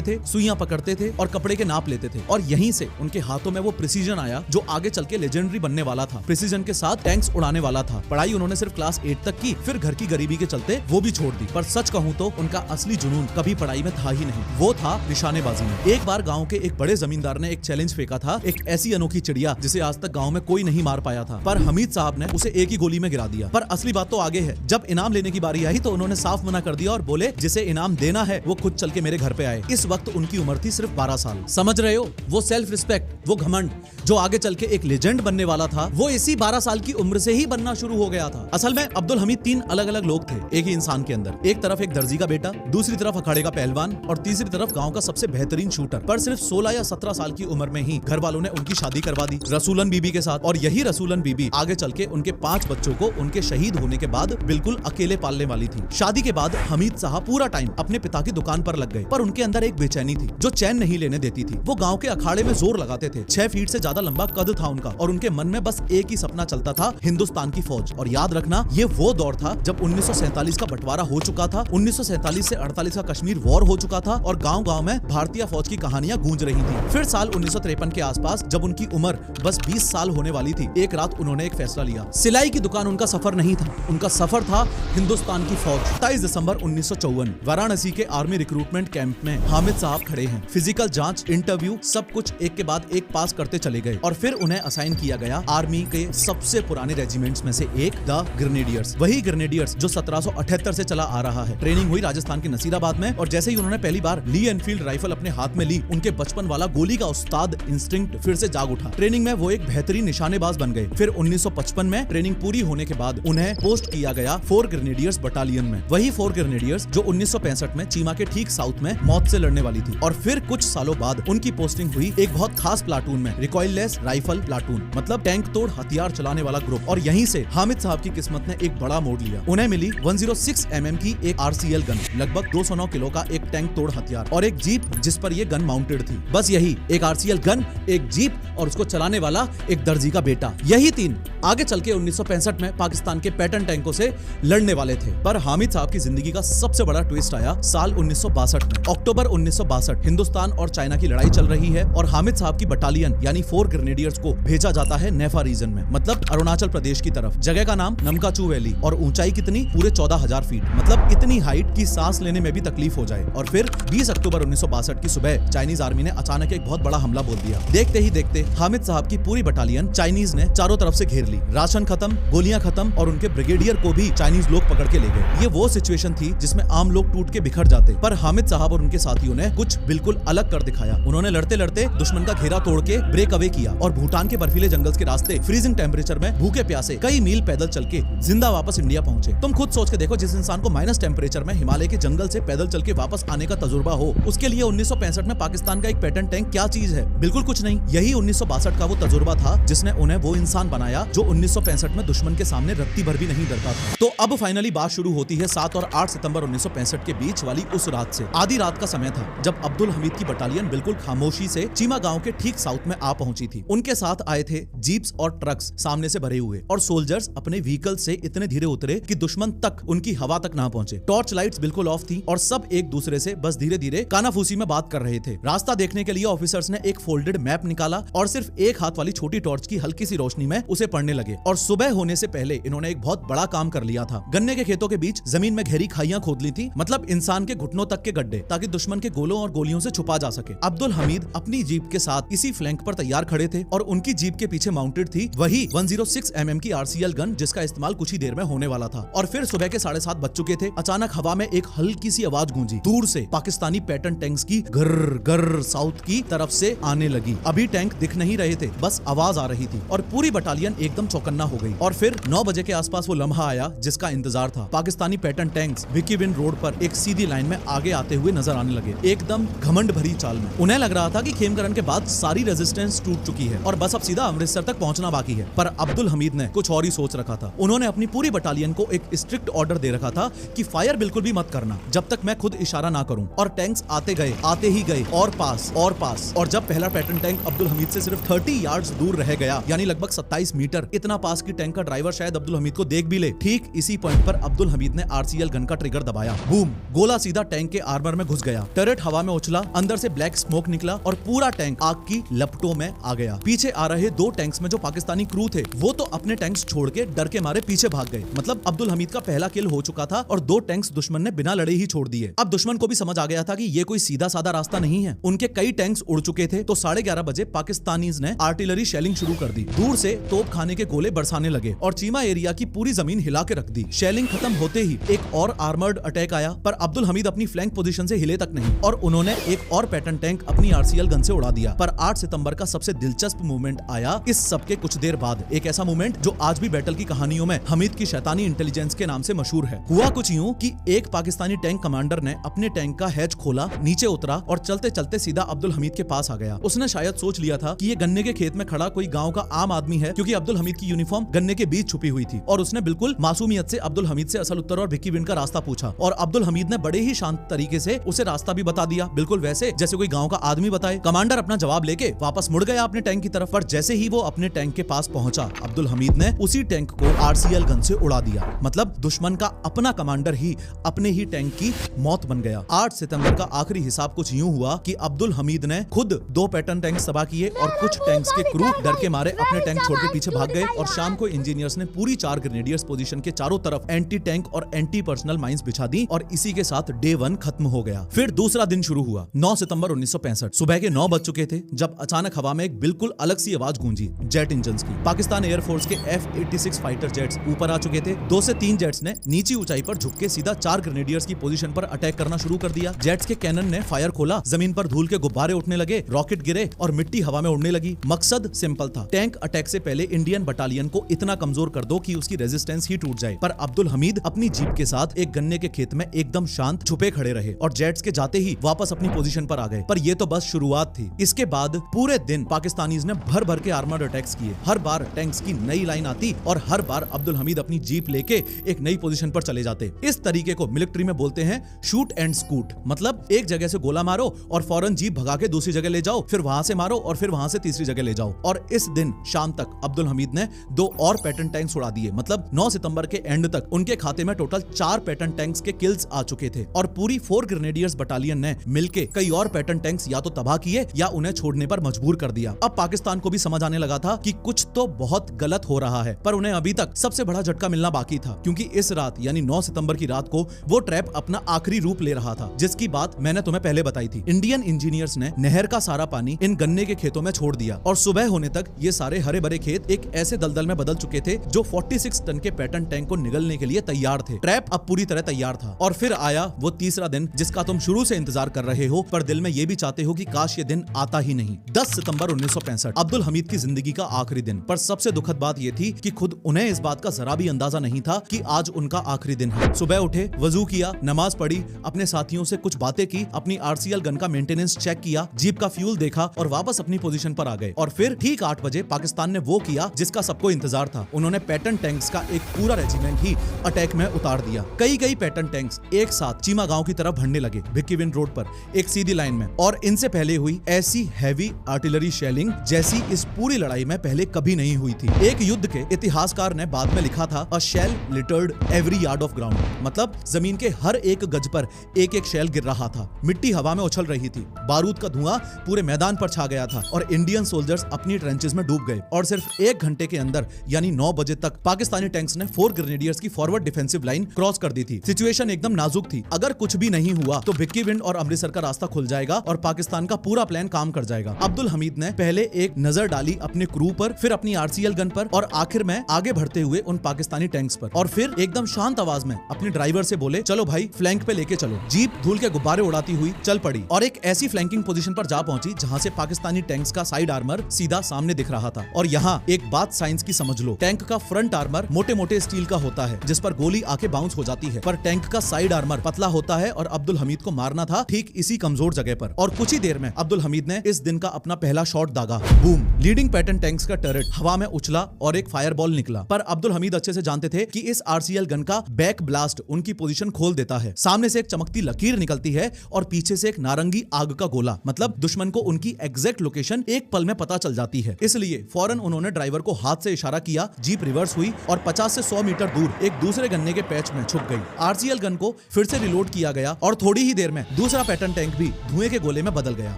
थे, सुइयां पकड़ते थे और कपड़े के नाप लेते थे। और यहीं से उनके हाथों में वो प्रिसीजन आया जो आगे चल के लेजेंडरी बनने वाला था। प्रिसीजन के साथ टैंक्स उड़ाने वाला था। पढ़ाई उन्होंने सिर्फ क्लास 8 तक की, फिर घर की गरीबी के चलते वो भी छोड़ दी। पर सच कहूँ तो उनका असली जुनून कभी पढ़ाई में था ही नहीं, वो था निशानेबाजी में। एक बार गाँव के एक बड़े जमींदार ने एक चैलेंज फेंका था, एक ऐसी अनोखी चिड़िया जिसे आज तक गाँव में कोई नहीं मार पाया था, पर हमीद साहब ने उसे एक ही गोली में गिरा दिया। पर असली बात तो आगे है। जब इनाम लेने की बारी आई तो उन्होंने साफ मना कर दिया और बोले जिसे इनाम देना है वो खुद चल के मेरे घर पे आए। इस वक्त उनकी उम्र थी सिर्फ 12 साल। समझ रहे हो, वो सेल्फ रिस्पेक्ट, वो घमंड जो आगे चल के एक लेजेंड बनने वाला था, वो इसी 12 साल की उम्र से ही बनना शुरू हो गया था। असल में अब्दुल हमीद 3 अलग अलग लोग थे एक ही इंसान के अंदर। एक तरफ एक दर्जी का बेटा, दूसरी तरफ अखाड़े का पहलवान और तीसरी तरफ गांव का सबसे बेहतरीन शूटर। पर सिर्फ 16 या 17 साल की उम्र में ही घर वालों ने उनकी शादी करवा दी रसूलन बीबी के साथ। और यही रसूलन बीबी आगे चल के उनके 5 बच्चों को उनके शहीद होने के बाद बिल्कुल अकेले पालने वाली थी। शादी के बाद हमीद साहब पूरा टाइम अपने पिता की दुकान पर लग गए, पर उनके अंदर एक बेचैनी थी जो चैन नहीं लेने देती थी। वो गांव के अखाड़े में जोर लगाते थे। 6 फीट से ज्यादा लंबा कद था उनका और उनके मन में बस एक ही सपना चलता था, हिंदुस्तान की फौज। और याद रखना, ये वो दौर था जब 1947 का बंटवारा हो चुका था, 1947 से 48 का कश्मीर वॉर हो चुका था और गांव-गांव में भारतीय फौज की कहानियां गूंज रही थी। फिर साल 1953 के आसपास जब उनकी उम्र बस 20 साल होने वाली थी, एक रात उन्होंने एक फैसला लिया। सिलाई की दुकान उनका सफर नहीं था, उनका सफर था हिंदुस्तान की फौज। 27 दिसंबर 1954 वाराणसी के आर्मी रिक्रूटमेंट कैंप में हामिद साहब खड़े हैं। फिजिकल जांच, इंटरव्यू, सब कुछ एक के बाद एक पास करते चले गए और फिर उन्हें असाइन किया गया आर्मी के सबसे पुराने रेजिमेंट्स में से एक, द ग्रेनेडियर्स। वही ग्रेनेडियर्स जो 1778 से चला आ रहा है। ट्रेनिंग हुई राजस्थान के नसीराबाद में और जैसे ही उन्होंने पहली बार ली एनफील्ड राइफल अपने हाथ में ली, उनके बचपन वाला गोली का उस्ताद इंस्टिंक्ट फिर से जाग उठा। ट्रेनिंग में वो एक बेहतरीन निशानेबाज बन गए। फिर 1955 में ट्रेनिंग पूरी होने के बाद उन्हें पोस्ट किया गया 4 ग्रेनेडियर्स बटालियन में। वही 4 ग्रेनेडियर्स जो 1965 में चीमा के ठीक साउथ में मौत से लड़ने वाली थी। और फिर कुछ सालों बाद उनकी पोस्टिंग हुई एक बहुत खास प्लाटून में, रिकॉइललेस राइफल प्लाटून, मतलब टैंक तोड़ हथियार चलाने वाला ग्रुप। और यहीं से हामिद साहब की किस्मत ने एक बड़ा मोड़ लिया। उन्हें मिली 106 mm की एक RCL गन, लगभग 209 किलो का एक टैंक तोड़ हथियार और एक जीप जिस पर यह गन माउंटेड थी। बस यही, एक RCL गन, एक जीप और उसको चलाने वाला एक दर्जी का बेटा। यही 3 आगे चल के 1965 में पाकिस्तान के पैटर्न टैंकों से लड़ने वाले थे। पर हामिद साहब की जिंदगी का सबसे बड़ा ट्विस्ट आया साल 1962 में। अक्टूबर 1962, हिंदुस्तान और चाइना की लड़ाई चल रही है और हामिद साहब की बटालियन यानी 4 ग्रेनेडियर्स को भेजा जाता है नेफा रीजन में, मतलब अरुणाचल प्रदेश की तरफ। जगह का नाम नमकाचू वैली और ऊंचाई कितनी, पूरे 14,000 फीट, मतलब इतनी हाइट की सांस लेने में भी तकलीफ हो जाए। और फिर 20 अक्टूबर 1962 की सुबह चाइनीज आर्मी ने अचानक एक बहुत बड़ा हमला बोल दिया। देखते ही देखते हामिद साहब की पूरी बटालियन चाइनीज ने चारों तरफ से घेर ली। राशन खत्म, गोलियां खत्म और उनके ब्रिगेडियर को भी चाइनीज लोग पकड़ के ले गए। ये वो सिचुएशन थी जिसमें आम लोग टूट के बिखर जाते, पर हामिद साहब और उनके साथियों ने कुछ बिल्कुल अलग कर दिखाया। उन्होंने लड़ते लड़ते दुश्मन का घेरा तोड़ के ब्रेक अवे किया और भूटान के बर्फीले जंगल के रास्ते फ्रीजिंग टेम्परेचर में भूखे प्यासे कई मील पैदल चल के जिंदा वापस इंडिया पहुंचे। तुम खुद सोच के देखो, जिस इंसान को माइनस टेम्परेचर में हिमालय के जंगल से पैदल चल के वापस आने का तजुर्बा हो, उसके लिए 1965 में पाकिस्तान का एक पैटर्न टैंक क्या चीज है? बिल्कुल कुछ नहीं। यही 1962 का वो तजुर्बा था जिसने उन्हें वो इंसान बनाया जो 1965 में दुश्मन के सामने रत्ती भर भी नहीं डरता था। तो अब फाइनली बात शुरू होती है 7 और 8 सितंबर 1965 के बीच वाली उस रात से। आधी रात का समय था जब अब्दुल हमीद की बटालियन बिल्कुल खामोशी से चीमा गांव के ठीक साउथ में आ पहुंची थी। उनके साथ आए थे जीप्स और ट्रक्स सामने से भरे हुए और सोल्जर्स अपने व्हीकल से इतने धीरे उतरे कि दुश्मन तक उनकी हवा तक ना पहुंचे। टॉर्च लाइट्स बिल्कुल ऑफ थी और सब एक दूसरे से बस धीरे धीरे कानाफूसी में बात कर रहे थे। रास्ता देखने के लिए ऑफिसर्स ने एक फोल्डेड मैप निकाला और सिर्फ एक हाथ वाली छोटी टॉर्च की हल्की सी रोशनी में उसे पढ़ने लगे। और सुबह होने से पहले इन्होंने एक बहुत बड़ा काम कर लिया था। गन्ने के खेतों के बीच जमीन में गहरी खाइयां खोद ली थी, मतलब इंसान के घुटनों तक के गड्ढे, ताकि दुश्मन के गोलों और गोलियों से छुपा जा सके। अब्दुल हमीद अपनी जीप के साथ इसी फ्लैंक पर तैयार खड़े थे और उनकी जीप के पीछे माउंटेड थी वही 106 mm की RCL गन जिसका इस्तेमाल कुछ ही देर में होने वाला था। और फिर सुबह के 7:30 बज चुके थे। अचानक हवा में एक हल्की सी आवाज गूंजी, दूर से पाकिस्तानी पैटर्न टैंक्स की गर्र गर्र साउथ की तरफ से आने लगी। अभी टैंक दिख नहीं रहे थे, बस आवाज आ रही थी और पूरी बटालियन एकदम चौकन्ना हो गई। और फिर 9 बजे के आसपास वो लम्हा आया जिसका इंतजार था। Pakistani pattern tanks Vicky win road पर एक सीधी लाइन में आगे आते हुए नजर आने लगे, एकदम घमंड भरी चाल में। उन्हें लग रहा था कि खेमकरन के बाद सारी रेजिस्टेंस टूट चुकी है और बस अब सीधा अमृतसर तक पहुंचना बाकी है। पर अब्दुल हमीद ने कुछ और ही सोच रखा था। उन्होंने अपनी पूरी बटालियन को एक स्ट्रिक्ट ऑर्डर दे रखा था कि फायर बिल्कुल भी मत करना जब तक मैं खुद इशारा ना करूं। और टैंक्स आते गए, आते ही गए और पास। और जब पहला पैटर्न टैंक अब्दुल हमीद से सिर्फ 30 यार्ड्स दूर रह गया, यानी लगभग 27 मीटर, कर इतना पास की टैंक का ड्राइवर शायद अब्दुल हमीद को देख भी ले। ठीक इसी पॉइंट पर अब्दुल हमीद ने आरसीएल गन का ट्रिगर दबाया। बूम, गोला सीधा टैंक के आर्मर में घुस गया। टर्रेट हवा में उछला, अंदर से ब्लैक स्मोक निकला और पूरा टैंक आग की लपटों में आ गया। पीछे आ रहे दो टैंक्स में जो पाकिस्तानी क्रू थे वो तो अपने टैंक्स छोड़ के डर के मारे पीछे भाग गए। मतलब अब्दुल हमीद का पहला किल हो चुका था और दो टैंक्स दुश्मन ने बिना लड़े ही छोड़ दिए। अब दुश्मन को भी समझ आ गया था कि ये कोई सीधा साधा रास्ता नहीं है। उनके कई टैंक्स उड़ चुके थे। तो 11:30 बजे पाकिस्तानीज ने आर्टिलरी शेलिंग शुरू कर दी। दूर से तोप खाने के गोले बरसाने लगे और चीमा एरिया की पूरी जमीन हिला के रख दी। शेलिंग खत्म होते ही एक और आर्मर्ड अटैक आया, पर अब्दुल हमीद अपनी फ्लैंक पोजीशन से हिले तक नहीं और उन्होंने एक और पैटर्न टैंक अपनी आरसीएल गन से उड़ा दिया। पर 8 सितंबर का सबसे दिलचस्प मूवमेंट आया इस सबके कुछ देर बाद। एक ऐसा मूवमेंट जो आज भी बैटल की कहानियों में हमीद की शैतानी इंटेलिजेंस के नाम से मशहूर है। हुआ कुछ यूं कि एक पाकिस्तानी टैंक कमांडर ने अपने टैंक का हैच खोला, नीचे उतरा और चलते चलते सीधा अब्दुल हमीद के पास आ गया। उसने शायद सोच लिया था कि ये गन्ने के खेत में खड़ा कोई गांव का आम आदमी है, क्योंकि अब्दुल हमीद की यूनिफॉर्म गन्ने के बीच छुपी हुई थी। और उसने बिल्कुल मासूमियत से अब्दुल हमीद से असल उत्तर और भिक्की विंड का रास्ता पूछा और अब्दुल हमीद ने बड़े ही शांत तरीके से उसे रास्ता भी बता दिया, बिल्कुल वैसे जैसे कोई गांव का आदमी बताए। कमांडर अपना जवाब लेके वापस मुड़ गया अपने टैंक की तरफ, पर जैसे ही वो अपने टैंक के पास पहुंचा अब्दुल हमीद ने उसी टैंक को आरसीएल गन से उड़ा दिया। मतलब दुश्मन का अपना कमांडर ही अपने ही टैंक की मौत बन गया। 8 सितंबर का आखिरी हिसाब कुछ यूं हुआ कि अब्दुल हमीद ने खुद 2 पैटर्न टैंक तबाह किए और कुछ टैंक्स के क्रू डर के मारे अपने टैंक छोड़ के पीछे भाग गए और शाम को इंजीनियर्स ने पूरी 4 ग्रेनेडियर्स पोजीशन के चारों तरफ एंटी टैंक और एंटी पर्सनल माइंस बिछा दी और इसी के साथ डे 1 खत्म हो गया। फिर दूसरा दिन शुरू हुआ। 9 सितंबर 1965 सुबह के 9 बज चुके थे जब अचानक हवा में एक बिल्कुल अलग सी आवाज गूंजी, जेट इंजन्स की। पाकिस्तान एयरफोर्स के F-86 फाइटर जेट्स ऊपर आ चुके थे। 2 से 3 जेट्स ने नीची ऊंचाई पर झुक के सीधा 4 ग्रेनेडियर्स की पोजीशन पर अटैक करना शुरू कर दिया। जेट्स के कैनन ने फायर खोला, जमीन पर धूल के गुब्बारे उठने लगे, रॉकेट गिरे और मिट्टी हवा में उड़ने लगी। मकसद सिंपल था, टैंक अटैक से पहले इंडियन बटालियन को इतना कमजोर कर दो कि उसकी रेजिस्टेंस ही टूट जाए। पर अब्दुल हमीद अपनी जीप के साथ एक गन्ने के खेत में एकदम शांत छुपे खड़े रहे और जेट्स के जाते ही वापस अपनी पोजीशन पर आ गए। पर ये तो बस शुरुआत थी। इसके बाद पूरे दिन पाकिस्तानीज ने भर भर के आर्मर्ड अटैक्स किए। हर बार टैंक्स की नई लाइन आती और हर बार अब्दुल हमीद अपनी जीप लेके एक नई पोजीशन पर चले जाते। इस तरीके को मिलिट्री में बोलते हैं शूट एंड स्कूट। मतलब एक जगह से गोला मारो और फौरन जीप भगा के दूसरी जगह ले जाओ, फिर वहां से मारो और फिर वहां से तीसरी जगह ले जाओ। और इस दिन शाम तक अब्दुल हमीद ने 2 और पैटर्न टैंक्स उड़ा दिए। मतलब 9 सितंबर के एंड तक उनके खाते में टोटल 4 पैटर्न टैंक्स के किल्स आ चुके थे और पूरी 4 ग्रेनेडियर्स बटालियन ने मिलके कई और पैटर्न टैंक्स या तो तबाह किए या उन्हें छोड़ने पर मजबूर कर दिया। अब पाकिस्तान को भी समझ आने लगा था कि कुछ तो बहुत गलत हो रहा है, पर उन्हें अभी तक सबसे बड़ा झटका मिलना बाकी था, क्योंकि इस रात यानी 9 सितंबर की रात को वो ट्रैप अपना आखिरी रूप ले रहा था, जिसकी बात मैंने तुम्हें पहले बताई थी। इंडियन इंजीनियर्स ने नहर का सारा पानी इन गन्ने के खेतों में छोड़ दिया और सुबह होने तक ये सारे हरे भरे खेत एक ऐसे दलदल में बदल चुके थे जो 46 टन के पैटर्न टैंक को निगलने के लिए तैयार थे। ट्रैप अब पूरी तरह तैयार था। और फिर आया वो तीसरा दिन जिसका तुम शुरू से इंतजार कर रहे हो, पर दिल में ये भी चाहते हो कि काश ये दिन आता ही नहीं। 10 सितंबर 1965 अब्दुल हमीद की जिंदगी का आखिरी दिन। पर सबसे दुखद बात ये थी कि खुद उन्हें इस बात का जरा भी अंदाजा नहीं था कि आज उनका आखिरी दिन है। सुबह उठे, वजू किया, नमाज पढ़ी, अपने साथियों से कुछ बातें की, अपनी आरसीएल गन का मेंटेनेंस चेक किया, जीप का फ्यूल देखा और वापस अपनी पोजीशन पर आ गए। और फिर ठीक 8 बजे पाकिस्तान ने वो किया जिसका सबको इंतजार था। उन्होंने पैटर्न टैंक्स का एक पूरा रेजिमेंट ही अटैक में उतार दिया। कई पैटर्न टैंक्स एक साथ चीमा गांव की तरफ बढ़ने लगे, भिक्की विंड रोड पर एक सीधी लाइन में। और इनसे पहले हुई ऐसी हैवी आर्टिलरी शेलिंग जैसी इस पूरी लड़ाई में पहले कभी नहीं हुई थी। एक युद्ध के इतिहासकार ने बाद में लिखा था, a shell littered every yard of ground. मतलब जमीन के हर एक गज पर एक एक शेल गिर रहा था, मिट्टी हवा में उछल रही थी, बारूद का धुआं पूरे मैदान पर छा गया था और इंडियन सोल्जर्स अपनी ट्रेंचेस में डूब गए। और सिर्फ 1 घंटे के अंदर यानी 9 बजे तक पाकिस्तानी टैंक्स ने 4 ग्रेनेडियर्स की फॉरवर्ड डिफेंसिव लाइन क्रॉस कर दी थी। सिचुएशन एकदम नाजुक थी। अगर कुछ भी नहीं हुआ तो भिक्की विंड और अमृतसर का रास्ता खुल जाएगा और पाकिस्तान का पूरा प्लान काम कर जाएगा। अब्दुल हमीद ने पहले एक नजर डाली अपने क्रू पर, फिर अपनी आरसीएल गन पर और आखिर में आगे बढ़ते हुए उन पाकिस्तानी टैंक्स पर। और फिर एकदम शांत आवाज में अपने ड्राइवर से बोले, चलो भाई फ्लैंक पे लेके चलो। जीप धूल के गुब्बारे उड़ाती हुई चल पड़ी और एक ऐसी फ्लैंकिंग पोजीशन पर जा पहुंची जहां से पाकिस्तानी टैंक्स का साइड आर्मर सीधा सामने दिख रहा था। और यहाँ एक बात साइंस की समझ लो, टैंक का फ्रंट आर्मर मोटे मोटे स्टील का होता है जिस पर गोली आके बाउंस हो जाती है, पर टैंक का साइड आर्मर पतला होता है और अब्दुल हमीद को मारना था ठीक इसी कमजोर जगह पर। और कुछ ही देर में अब्दुल हमीद ने इस दिन का अपना पहला शॉट दागा। बूम, लीडिंग पैटर्न टैंक्स का टर्रेट हवा में उछला और एक फायर बॉल निकला। पर अब्दुल हमीद अच्छे से जानते थे कि इस आरसीएल गन का बैक ब्लास्ट उनकी पोजीशन खोल देता है। सामने से एक चमकती लकीर निकलती है और पीछे से एक नारंगी आग का गोला। मतलब दुश्मन को उनकी एग्जैक्ट लोकेशन एक पल में पता चल जाती है। इसलिए फौरन उन्होंने ड्राइवर को हाथ से इशारा किया, जीप रिवर्स हुई और 50 से 100 मीटर दूर एक दूसरे गन्ने के पैच में छुप गई। आरसीएल गन को फिर से रिलोड किया गया और थोड़ी ही देर में दूसरा पैटर्न टैंक भी धुएं के गोले में बदल गया।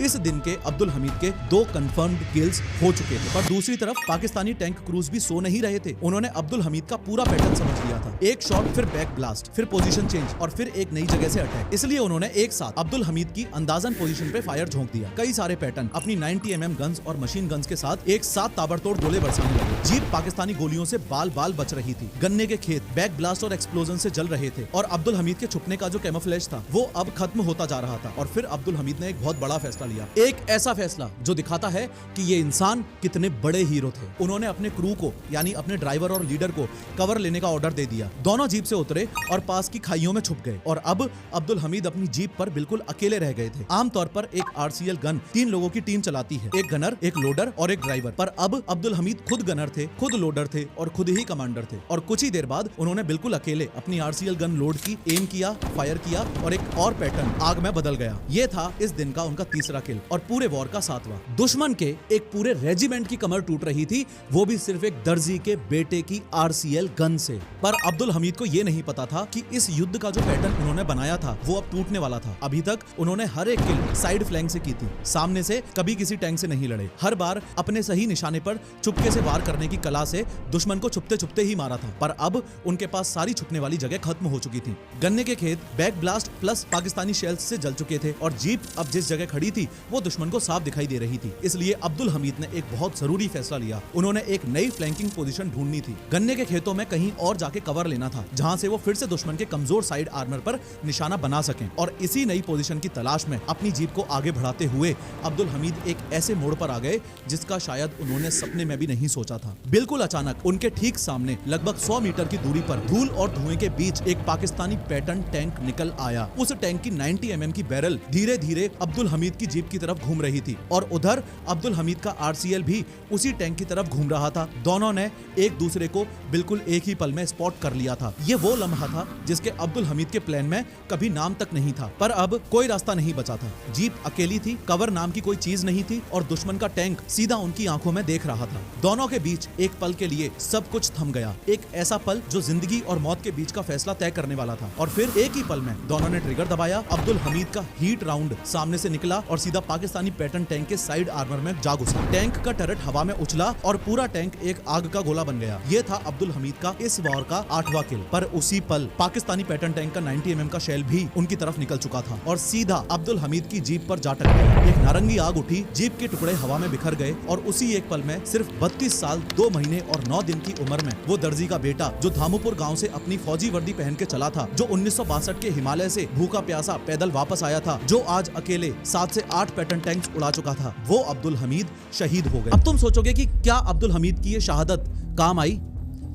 इस दिन के अब्दुल हमीद के 2 कंफर्म्ड किल्स हो चुके थे। पर दूसरी तरफ पाकिस्तानी टैंक क्रूज भी सो नहीं रहे थे। उन्होंने अब्दुल हमीद का पूरा पैटर्न समझ लिया था। एक शॉट, फिर बैक ब्लास्ट, फिर पोजीशन चेंज और फिर एक नई जगह से अटैक। इसलिए उन्होंने एक साथ अब्दुल हमीद की अंदाजन पोजीशन पे फायर झोंक दिया। कई सारे पैटर्न अपनी 90 mm गन्स और मशीन गन्स के साथ एक साथ ताबड़तोड़ गोले बरसाने लगे। जीप पाकिस्तानी गोलियों से बाल बाल बच रही थी। गन्ने के खेत बैक ब्लास्ट और एक्सप्लोजन से जल रहे थे और अब्दुल हमीद के छुपने का जो कैमोफ्लेज था वो अब खत्म होता जा रहा था। और फिर अब्दुल हमीद ने एक बहुत बड़ा फैसला लिया, एक ऐसा फैसला जो दिखाता है कि ये इंसान कितने बड़े हीरो थे। उन्होंने अपने क्रू को यानी अपने ड्राइवर और लीडर को कवर लेने का ऑर्डर दे दिया। दोनों जीप से उतरे और पास की खाइयों में छुप गए और अब अब्दुल हमीद अपनी जीप पर बिल्कुल अकेले रह गए थे। आमतौर पर एक आरसीएल गन 3 लोगों की टीम चलाती है, एक गनर, एक लोडर और एक ड्राइवर। पर अब अब्दुल हमीद खुद गनर थे, खुद लोडर थे और खुद ही कमांडर थे। और कुछ ही देर बाद उन्होंने बिल्कुल अकेले अपनी आरसीएल गन लोड की, एम किया, फायर किया और एक और पैटर्न आग में बदल गया। ये था इस दिन का उनका तीसरा किल और पूरे वॉर का 7वां। दुश्मन के एक पूरे रेजिमेंट की कमर टूट रही थी, वो भी सिर्फ एक दर्जी के बेटे की आरसीएल गन से। पर अब्दुल हमीद को ये नहीं पता था कि इस युद्ध का जो पैटर्न उन्होंने बनाया था वो अब टूटने वाला था। अभी तक उन्होंने हर एक किल साइड फ्लैंक से की थी, सामने से कभी किसी टैंक से नहीं लड़े। हर बार अपने सही निशाने पर चुपके से वार करने की कला से दुश्मन को छुपते छुपते ही मारा था। पर अब उनके पास सारी छुपने वाली जगह खत्म हो चुकी थी। गन्ने के खेत back blast plus Pakistani shells से जल चुके थे और जीप अब जिस जगह खड़ी थी वो दुश्मन को साफ दिखाई दे रही थी। इसलिए अब्दुल हमीद ने एक बहुत जरूरी फैसला लिया। उन्होंने एक नई फ्लैंकिंग पोजीशन ढूंढनी थी। गन्ने के खेतों में कहीं और जाके कवर लेना था जहां से वो फिर से दुश्मन के कमजोर साइड आर्मर पर निशाना बना सकें। और इसी नई पोजीशन की तलाश में अपनी जीप को आगे बढ़ाते हुए अब्दुल हमीद एक ऐसे मोड़ पर आ गए जिसका शायद उन्होंने सपने में भी नहीं सोचा था। बिल्कुल अचानक उनके ठीक सामने लगभग 100 मीटर की दूरी पर धूल और धुएं के बीच एक पाकिस्तानी पैटर्न टैंक निकल आया। उस टैंक की 90 mm की बैरल धीरे धीरे अब्दुल हमीद की जीप की तरफ घूम रही थी और उधर अब्दुल हमीद का आरसीएल भी उसी टैंक की तरफ घूम रहा था। दोनों ने एक दूसरे को बिल्कुल एक ही पल में स्पॉट कर लिया था। ये वो लम्हा था जिसके अब्दुल हमीद के प्लान में कभी नाम तक नहीं था। पर अब कोई रास्ता नहीं बचा था। जीप अकेली थी, कवर नाम की कोई चीज नहीं थी और दुश्मन का टैंक सीधा उनकी आंखों में देख रहा था। दोनों के बीच एक पल के लिए सब कुछ थम गया। एक ऐसा पल जो जिंदगी और मौत के बीच का फैसला तय करने वाला था। और फिर एक ही पल में दोनों ने ट्रिगर दबाया। अब्दुल हमीद का हीट राउंड सामने से निकला और सीधा पाकिस्तानी पैटर्न टैंक के साइड आर्मर में जा घुसा। टैंक का टर्रेट हवा में उछला और पूरा टैंक एक आग का गोला बन गया। ये था अब्दुल हमीद का इस वॉर का 8वां किल। पर उसी पल पाकिस्तानी पैटर्न टैंक का 90 mm का शेल भी उनकी तरफ निकल चुका था और सीधा अब्दुल हमीद की जीप पर जा टकराया। एक नारंगी आग उठी, जीप के टुकड़े हवा में बिखर गए और उसी एक पल में सिर्फ 32 साल 2 महीने और 9 दिन की उम्र में वो दर्जी का बेटा जो धामुपुर गांव से अपनी फौजी वर्दी पहन के चला था, जो 1962 के हिमालय से भूखा प्यासा पैदल वापस आया था, जो आज अकेले 7 से 8 पैटर्न टैंक्स उड़ा चुका था, वो अब्दुल हमीद शहीद हो गए। अब तुम सोचोगे कि क्या अब्दुल हमीद की ये शहादत काम आई?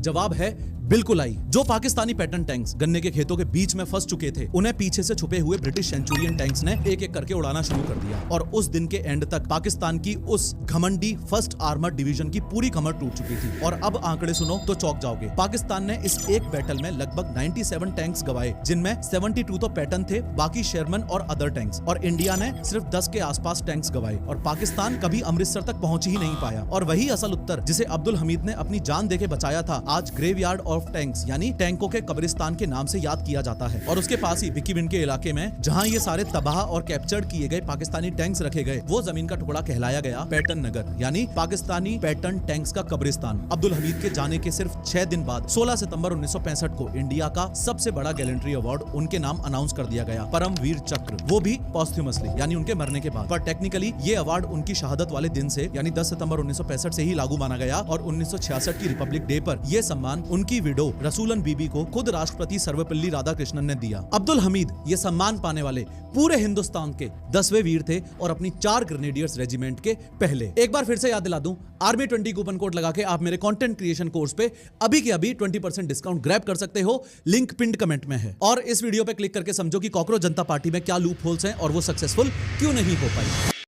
जवाब है बिल्कुल आई। जो पाकिस्तानी पैटर्न टैंक्स गन्ने के खेतों के बीच में फंस चुके थे उन्हें पीछे से छुपे हुए ब्रिटिश सेंचुरियन टैंक्स ने एक एक करके उड़ाना शुरू कर दिया और उस दिन के एंड तक पाकिस्तान की उस घमंडी फर्स्ट आर्मर्ड डिवीजन की पूरी कमर टूट चुकी थी। और अब आंकड़े सुनो तो चौंक जाओगे। पाकिस्तान ने इस एक बैटल में लगभग 97 टैंक्स गवाए, जिनमें 72 तो पैटर्न थे, बाकी शेरमन और अदर टैंक्स। और इंडिया ने सिर्फ 10 के आसपास टैंक्स गवाए और पाकिस्तान कभी अमृतसर तक पहुंच ही नहीं पाया। और वही असल उत्तर जिसे अब्दुल हमीद ने अपनी जान देके बचाया था, आज ग्रेवयार्ड ऑफ टैंक्स यानी टैंकों के कब्रिस्तान के नाम से याद किया जाता है। और उसके पास ही विकीविंड के इलाके में जहां ये सारे तबाह और कैप्चर्ड किए गए पाकिस्तानी टैंक्स रखे गए, वो जमीन का टुकड़ा कहलाया गया पैटर्न नगर यानी पाकिस्तानी पैटर्न टैंक्स का कब्रिस्तान। अब्दुल हमीद के जाने के सिर्फ 6 दिन बाद 16 सितंबर 1965 को इंडिया का सबसे बड़ा गैलेंट्री अवार्ड उनके नाम अनाउंस कर दिया गया, परम वीर चक्र, वो भी पॉस्ट्यूमसली यानी उनके मरने के बाद। पर टेक्निकली ये अवार्ड उनकी शहादत वाले दिन से यानी 10 सितंबर 1965 से ही लागू माना गया और 1966 की रिपब्लिक डे पर यह सम्मान उनकी विडो रसूलन बीबी को खुद राष्ट्रपति सर्वपल्ली राधाकृष्णन ने दिया। अब्दुल हमीद ये सम्मान पाने वाले पूरे हिंदुस्तान के 10वें वीर थे और अपनी 4 ग्रेनेडियर्स रेजिमेंट के पहले। एक बार फिर से याद दिला दूं, आर्मी 20 कूपन कोड लगा के आप मेरे कंटेंट क्रिएशन कोर्स पे अभी के अभी 20% डिस्काउंट ग्रैब कर सकते हो। लिंक पिंड कमेंट में है। और इस वीडियो पे क्लिक करके समझो कि कॉकरोच जनता पार्टी में क्या लूप होल्स हैं और वो सक्सेसफुल क्यों नहीं हो पाई।